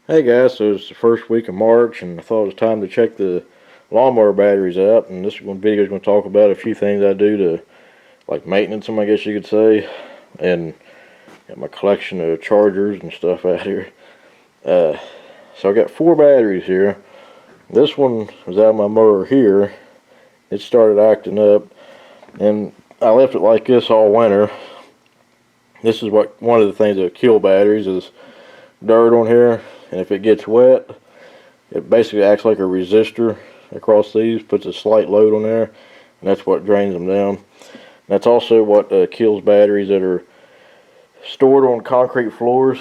Hey guys, so it's the first week of March, and I thought it was time to check the lawnmower batteries out. And this video is going to talk about a few things I do to, like, maintenance them, I guess you could say, and got my collection of chargers and stuff out here. So I got 4 batteries here. This one was out of my mower here. It started acting up, and I left it like this all winter. This is one of the things that kill batteries is dirt on here, and if it gets wet, it basically acts like a resistor across these, puts a slight load on there, and that's what drains them down. And that's also what kills batteries that are stored on concrete floors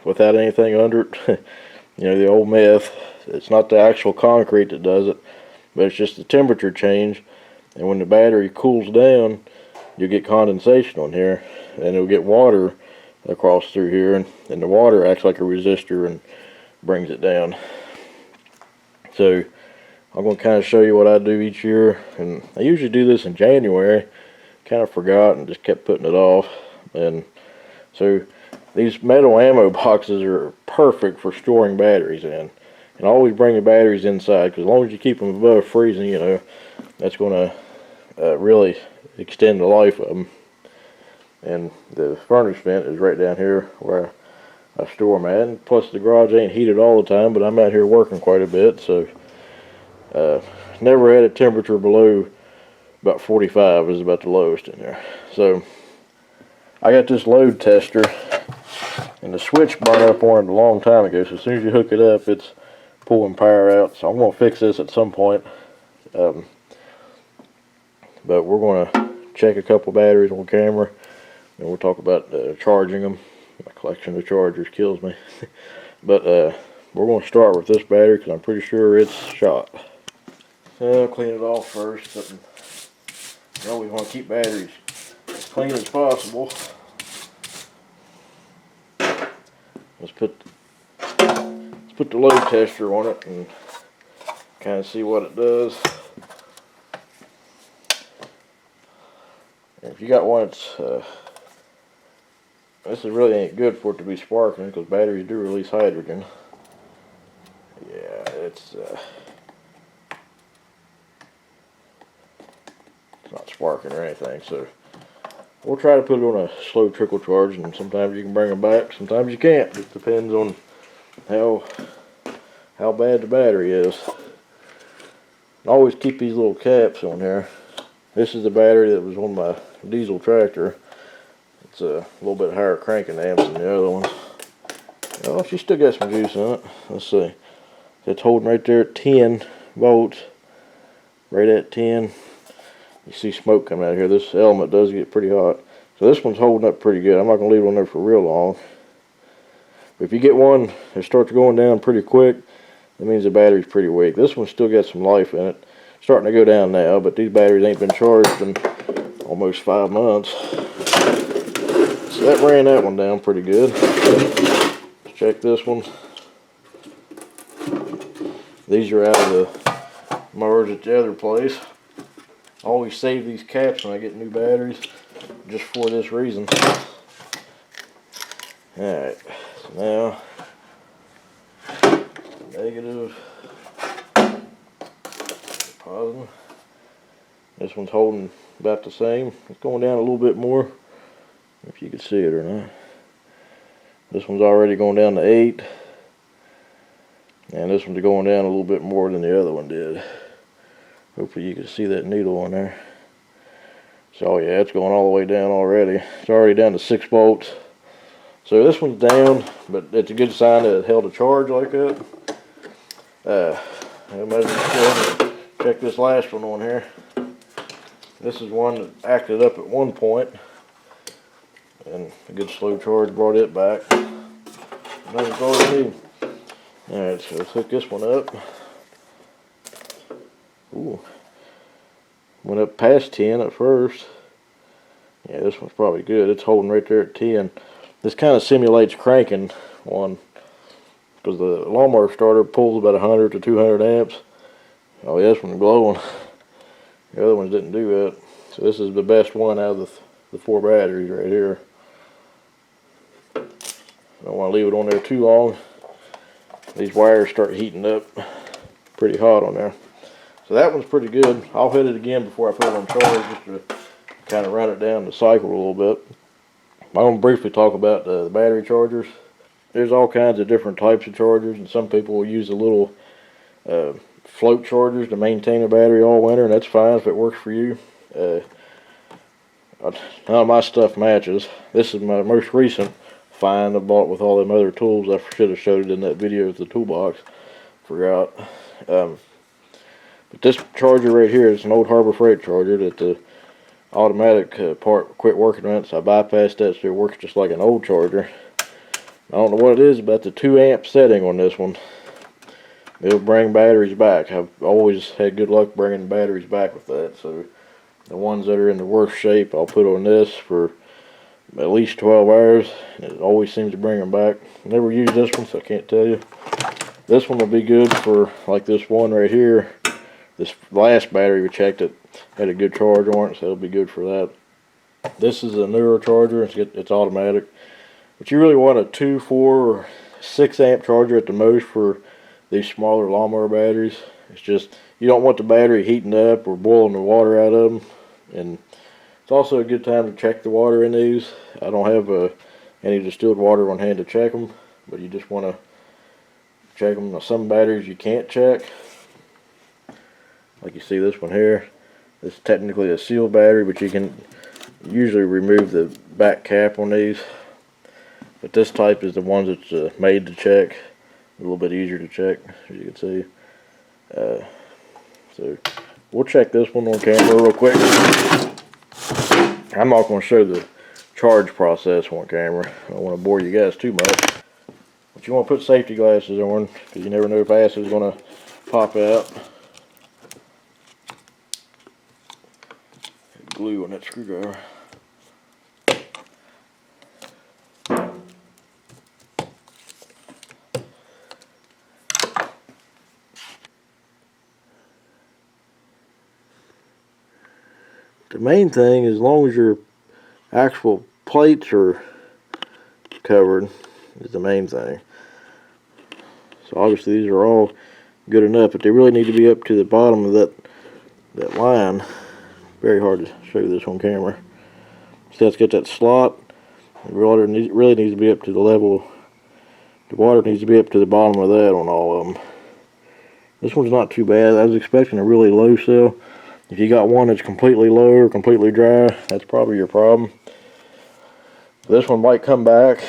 without anything under it. You know, the old myth, it's not the actual concrete that does it, but it's just the temperature change, and when the battery cools down, you get condensation on here, and it'll get water across through here, and the water acts like a resistor and brings it down. So I'm going to kind of show you what I do each year, and I usually do this in January. Kind of forgot and just kept putting it off. And so these metal ammo boxes are perfect for storing batteries in, and always bring the batteries inside, because as long as you keep them above freezing, you know, that's going to really extend the life of them. And the furnace vent is right down here where I store them at. And plus the garage ain't heated all the time, but I'm out here working quite a bit, so never had a temperature below about 45 is about the lowest in there. So I got this load tester, and the switch burned up on it a long time ago, so as soon as you hook it up, it's pulling power out. So I'm going to fix this at some point, but we're going to check a couple batteries on camera, and we'll talk about charging them. My collection of chargers kills me. But we're going to start with this battery because I'm pretty sure it's shot. So I'll clean it off first. You always want to keep batteries as clean as possible. Let's put the load tester on it and kind of see what it does. And if you got one that's this is really ain't good for it to be sparking, because batteries do release hydrogen. Yeah, it's not sparking or anything, so we'll try to put it on a slow trickle charge, and sometimes you can bring them back, sometimes you can't. It depends on how bad the battery is. I always keep these little caps on here. This is the battery that was on my diesel tractor. It's a little bit higher cranking amps than the other one. Oh, she still got some juice in it. Let's see. It's holding right there at 10 volts. Right at 10. You see smoke coming out of here. This element does get pretty hot. So this one's holding up pretty good. I'm not going to leave it on there for real long. But if you get one that starts going down pretty quick, that means the battery's pretty weak. This one's still got some life in it. Starting to go down now, but these batteries ain't been charged in almost 5 months. So that ran that one down pretty good. Let's check this one. These are out of the mowers at the other place. I always save these caps when I get new batteries, just for this reason. Alright, so now, negative, positive. This one's holding about the same. It's going down a little bit more, if you can see it or not. This one's already going down to 8, and this one's going down a little bit more than the other one did. Hopefully you can see that needle on there. So yeah, it's going all the way down already. It's already down to 6 volts. So this one's down, but it's a good sign that it held a charge like that. Check this last one on here. This is one that acted up at one point, and a good slow charge brought it back. That's all we need. Alright, so let's hook this one up. Ooh. Went up past 10 at first. Yeah, this one's probably good. It's holding right there at 10. This kind of simulates cranking one, because the lawnmower starter pulls about 100 to 200 amps. Oh, yeah, this one's glowing. The other ones didn't do that. So this is the best one out of the 4 batteries right here. I don't want to leave it on there too long. these wires start heating up pretty hot on there. So that one's pretty good. I'll hit it again before I put it on charge just to kind of run it down the cycle a little bit. I'm going to briefly talk about the battery chargers. There's all kinds of different types of chargers, and some people will use the little float chargers to maintain a battery all winter, and that's fine if it works for you. None of my stuff matches. This is my most recent find I bought with all them other tools. I should have showed it in that video with the toolbox. Forgot. But this charger right here is an old Harbor Freight charger that the automatic part quit working on it, so I bypassed that so it works just like an old charger. I don't know what it is about the 2 amp setting on this one. It'll bring batteries back. I've always had good luck bringing batteries back with that, so the ones that are in the worst shape I'll put on this for at least 12 hours. It always seems to bring them back. Never used this one, so I can't tell you. This one will be good for like this one right here. This last battery we checked it had a good charge on it, so it'll be good for that. This is a newer charger. It's automatic, but you really want a 2, 4, or 6 amp charger at the most for these smaller lawnmower batteries. It's just you don't want the battery heating up or boiling the water out of them. And it's also a good time to check the water in these. I don't have any distilled water on hand to check them, but you just want to check them. Now, some batteries you can't check. Like you see this one here. This is technically a sealed battery, but you can usually remove the back cap on these. But this type is the one that's made to check. A little bit easier to check, as you can see. So we'll check this one on camera real quick. I'm not going to show the charge process on camera. I don't want to bore you guys too much. But you want to put safety glasses on, because you never know if acid is going to pop out. Glue on that screwdriver. The main thing, as long as your actual plates are covered, is the main thing. So obviously these are all good enough, but they really need to be up to the bottom of that line. Very hard to show this on camera. So let's get that slot. The water really needs to be up to the level. The water needs to be up to the bottom of that on all of them. This one's not too bad. I was expecting a really low cell. If you got one that's completely low or completely dry, that's probably your problem. This one might come back.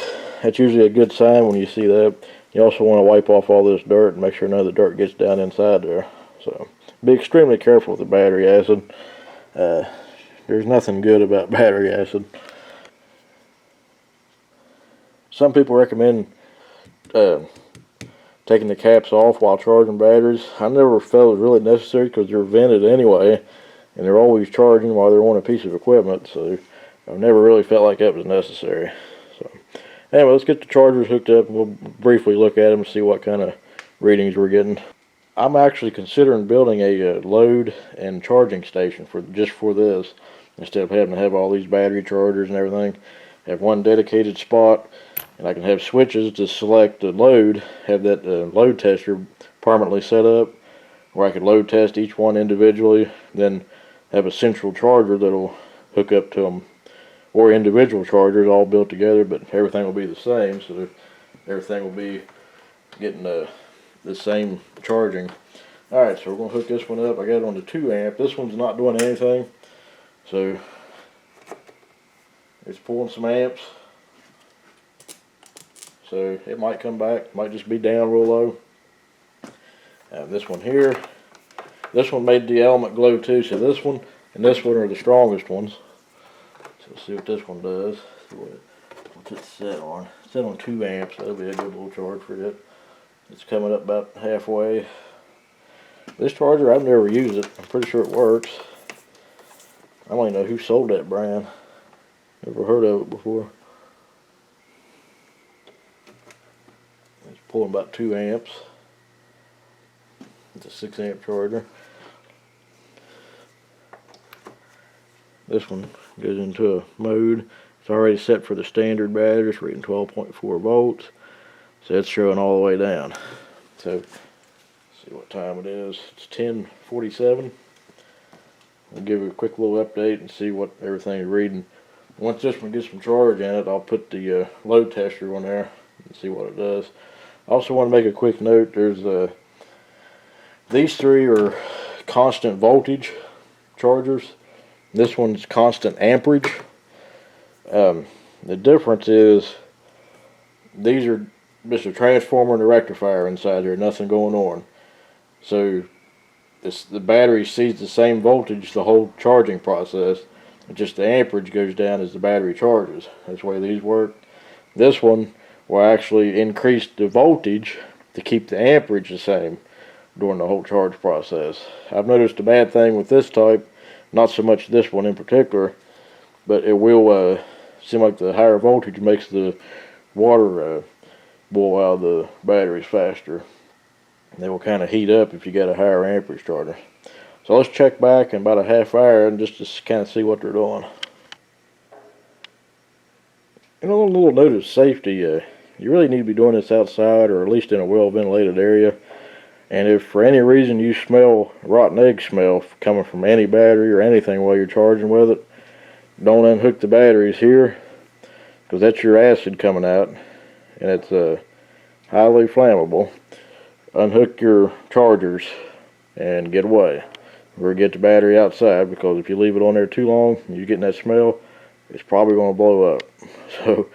That's usually a good sign when you see that. You also want to wipe off all this dirt and make sure none of the dirt gets down inside there. So be extremely careful with the battery acid. There's nothing good about battery acid. Some people recommend taking the caps off while charging batteries. I never felt it was really necessary because they're vented anyway, and they're always charging while they're on a piece of equipment, so I've never really felt like that was necessary. So anyway, let's get the chargers hooked up and we'll briefly look at them and see what kind of readings we're getting. I'm actually considering building a load and charging station just for this, instead of having to have all these battery chargers and everything. Have one dedicated spot, and I can have switches to select the load, have that load tester permanently set up, where I could load test each one individually, then have a central charger that'll hook up to them, or individual chargers all built together, but everything will be the same, so everything will be getting the same charging. Alright, so we're going to hook this one up. I got it on the 2 amp. This one's not doing anything, so it's pulling some amps. So it might come back, might just be down real low. This one here, this one made the element glow too, so this one and this one are the strongest ones. So let's see what this one does. What's it set on? It's set on 2 amps, that'll be a good little charge for it. It's coming up about halfway. This charger, I've never used it. I'm pretty sure it works. I don't even know who sold that brand. Never heard of it before. It's pulling about 2 amps. It's a 6 amp charger. This one goes into a mode. It's already set for the standard battery. It's reading 12.4 volts. So it's showing all the way down. So see what time it is. It's 10:47. I'll give you a quick little update and see what everything is reading. Once this one gets some charge in it, I'll put the load tester on there and see what it does. I also want to make a quick note. There's these three are constant voltage chargers. This one's constant amperage. The difference is these are just a transformer and a rectifier inside there, nothing going on. So the battery sees the same voltage the whole charging process. Just the amperage goes down as the battery charges. That's the way these work. This one will actually increase the voltage to keep the amperage the same during the whole charge process. I've noticed a bad thing with this type, not so much this one in particular, but it will seem like the higher voltage makes the water boil out of the batteries faster. They will kind of heat up if you got a higher amperage charger. So let's check back in about a half hour and just kind of see what they're doing. And a little note of safety, you really need to be doing this outside or at least in a well ventilated area. And if for any reason you smell rotten egg smell coming from any battery or anything while you're charging with it, don't unhook the batteries here, because that's your acid coming out and it's highly flammable. Unhook your chargers and get away. Or get the battery outside, because if you leave it on there too long and you're getting that smell, it's probably going to blow up. So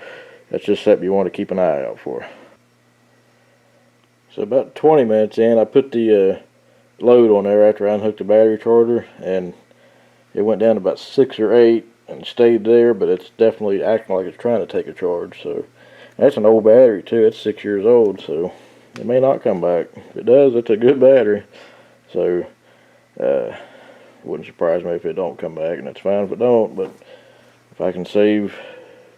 that's just something you want to keep an eye out for. So about 20 minutes in, I put the load on there after I unhooked the battery charger, and it went down to about 6 or 8 and stayed there, but it's definitely acting like it's trying to take a charge. So that's an old battery too. It's 6 years old, so it may not come back. If it does, it's a good battery. So wouldn't surprise me if it don't come back, and it's fine if it don't. But if I can save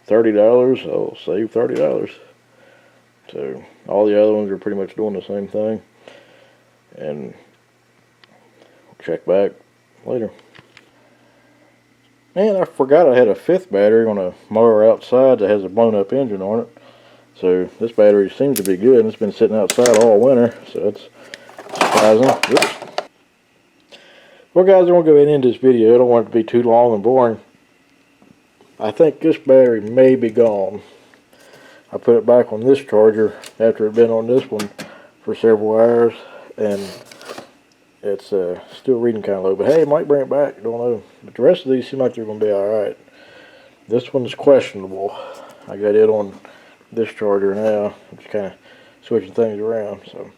$30, I'll save $30. So all the other ones are pretty much doing the same thing, and we'll check back later. And I forgot I had a 5th battery on a mower outside that has a blown up engine on it. So this battery seems to be good, and it's been sitting outside all winter, so that's surprising. Oops. Well guys, I won't go into this video. I don't want it to be too long and boring. I think this battery may be gone. I put it back on this charger after it had been on this one for several hours, and it's still reading kind of low. But hey, it might bring it back, don't know. But the rest of these seem like they're going to be alright. This one's questionable. I got it on this charger now. I'm just kind of switching things around. So,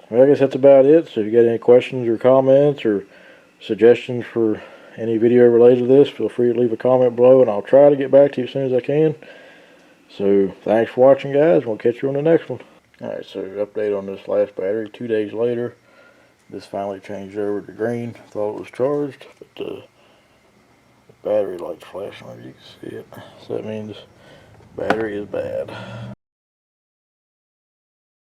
well, I guess that's about it. So if you got any questions or comments or suggestions for any video related to this, feel free to leave a comment below, and I'll try to get back to you as soon as I can. So thanks for watching, guys. We'll catch you on the next one. Alright, so update on this last battery. 2 days later, this finally changed over to green. Thought it was charged, but the battery light's flashing, if you can see it. So that means battery is bad.